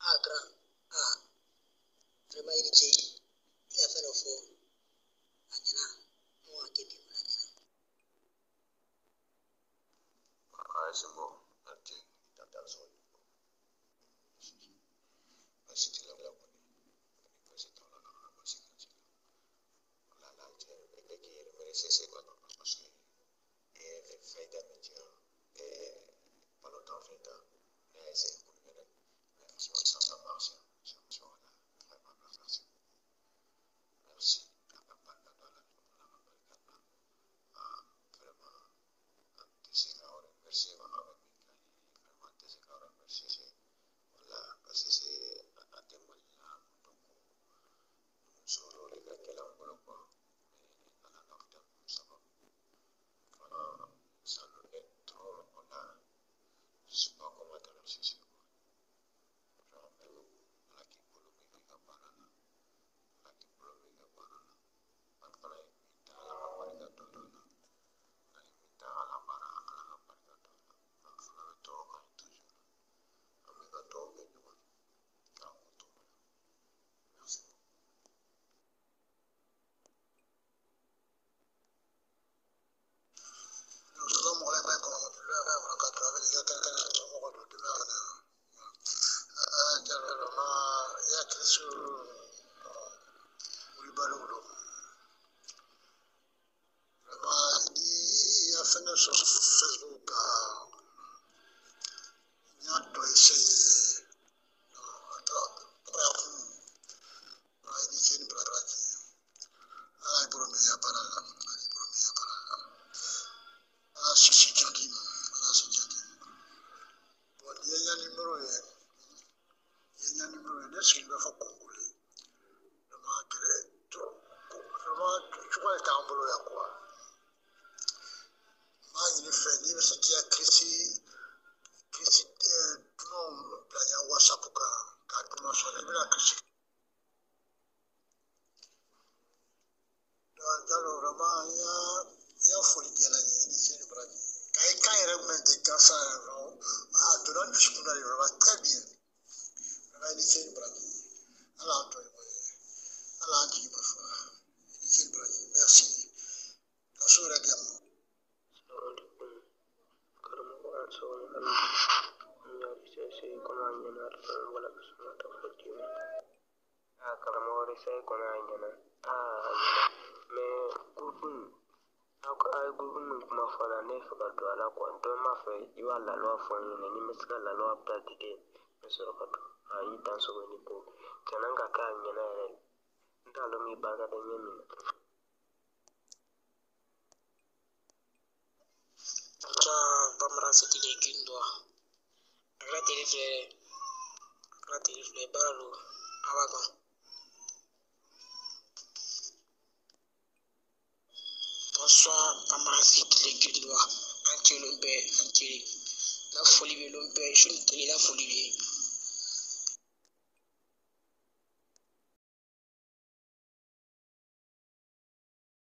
Ah, grand. Ah, vraiment, il a fait le faux. Anyana, moi, qui est Ah, c'est bon. Ok, t'as zone. Si tu l'as là, c'est dans la là, c'est quoi parce que fait d'amitié pas longtemps fait mais c'est pour ça marche. Vraiment, merci. Merci. Facebook, bonsoir, Pamarasit, les Guindois, Antilumbe, Antili, la folie de l'Umbe, je ne te la folie.